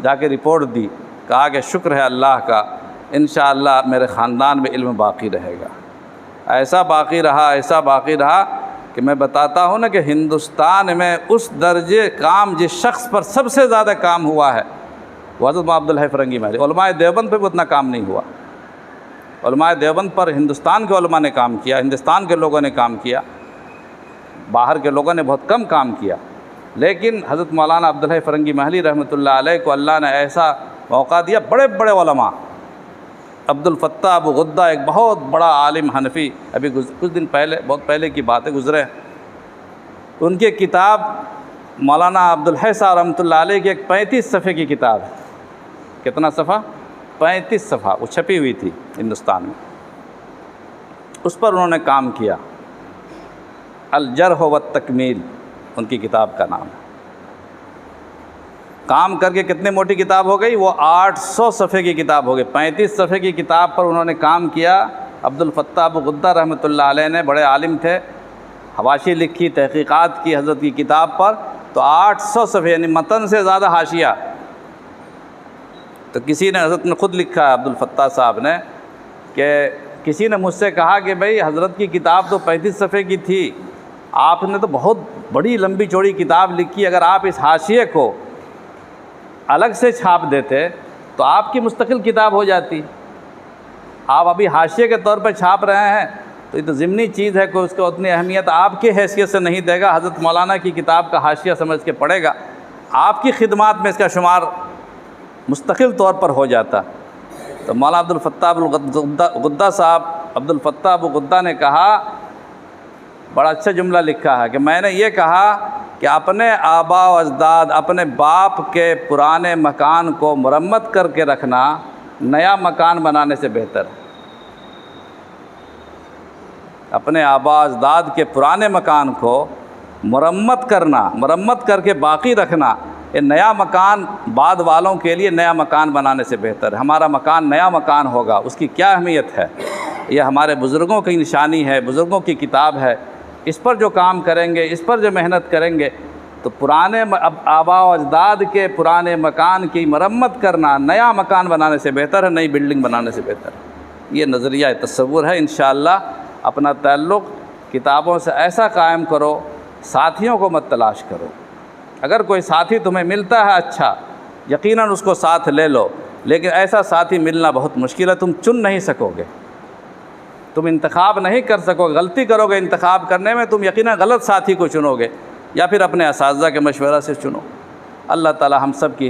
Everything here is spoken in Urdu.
جا کے رپورٹ دی، کہا کہ شکر ہے اللہ کا، انشاءاللہ میرے خاندان میں علم باقی رہے گا۔ ایسا باقی رہا کہ میں بتاتا ہوں نا کہ ہندوستان میں اس درجے کام جس شخص پر سب سے زیادہ کام ہوا ہے وہ حضرت مولانا عبدالحی فرنگی محلی۔ علماء دیوبند پہ بھی اتنا کام نہیں ہوا۔ علماء دیوبند پر ہندوستان کے علماء نے کام کیا، ہندوستان کے لوگوں نے کام کیا، باہر کے لوگوں نے بہت کم کام کیا، لیکن حضرت مولانا عبدالحی فرنگی محلی رحمۃ اللہ علیہ کو اللہ نے ایسا موقع دیا۔ بڑے بڑے علماء، عبد الفتاح ابو غدہ ایک بہت بڑا عالم حنفی، ابھی کچھ دن پہلے، بہت پہلے کی باتیں گزرے، ان کی کتاب مولانا عبدالحی صاحب رحمۃ اللہ علیہ کی ایک 35 صفحے کی کتاب ہے۔ کتنا صفحہ؟ 35 صفحہ، وہ چھپی ہوئی تھی ہندوستان میں، اس پر انہوں نے کام کیا۔ الجرح والتکمیل ان کی کتاب کا نام ہے۔ کام کر کے کتنی موٹی کتاب ہو گئی؟ وہ 800 صفحے کی کتاب ہو گئی۔ 35 صفحے کی کتاب پر انہوں نے کام کیا۔ عبد الفتاح ابو غدہ رحمۃ اللہ علیہ نے، بڑے عالم تھے، حواشی لکھی، تحقیقات کی حضرت کی کتاب پر، تو 800 صفحے یعنی متن سے زیادہ حاشیہ۔ تو کسی نے، حضرت نے خود لکھا ہے عبد الفتاح صاحب نے، کہ کسی نے مجھ سے کہا کہ بھئی حضرت کی کتاب تو 35 صفحے کی تھی، آپ نے تو بہت بڑی لمبی چوڑی کتاب لکھی، اگر آپ اس حاشیے کو الگ سے چھاپ دیتے تو آپ کی مستقل کتاب ہو جاتی۔ آپ ابھی حاشیے کے طور پر چھاپ رہے ہیں تو یہ تو ضمنی چیز ہے، کوئی اس کو اتنی اہمیت آپ کی حیثیت سے نہیں دے گا، حضرت مولانا کی کتاب کا حاشیہ سمجھ کے پڑھے گا، آپ کی خدمات میں اس کا شمار مستقل طور پر ہو جاتا۔ تو مولانا عبد الفتاح ابو غدہ صاحب، عبد الفتاح ابو غدہ نے کہا، بڑا اچھا جملہ لکھا ہے کہ میں نے یہ کہا کہ اپنے آباء و اجداد، اپنے باپ کے پرانے مکان کو مرمت کر کے رکھنا نیا مکان بنانے سے بہتر ہے۔ اپنے آباء و اجداد کے پرانے مکان کو مرمت کرنا، مرمت کر کے باقی رکھنا، یہ نیا مکان بعد والوں کے لیے نیا مکان بنانے سے بہتر ہے۔ ہمارا مکان نیا مکان ہوگا، اس کی کیا اہمیت ہے؟ یہ ہمارے بزرگوں کی نشانی ہے، بزرگوں کی کتاب ہے۔ اس پر جو کام کریں گے، اس پر جو محنت کریں گے، تو پرانے آباء و اجداد کے پرانے مکان کی مرمت کرنا نیا مکان بنانے سے بہتر ہے، نئی بلڈنگ بنانے سے بہتر ہے۔ یہ نظریہ تصور ہے۔ انشاءاللہ اپنا تعلق کتابوں سے ایسا قائم کرو، ساتھیوں کو مت تلاش کرو۔ اگر کوئی ساتھی تمہیں ملتا ہے اچھا، یقیناً اس کو ساتھ لے لو، لیکن ایسا ساتھی ملنا بہت مشکل ہے، تم چن نہیں سکو گے، تم انتخاب نہیں کر سکو گے، غلطی کرو گے انتخاب کرنے میں، تم یقیناً غلط ساتھی کو چنو گے، یا پھر اپنے اساتذہ کے مشورہ سے چنو۔ اللہ تعالی ہم سب کی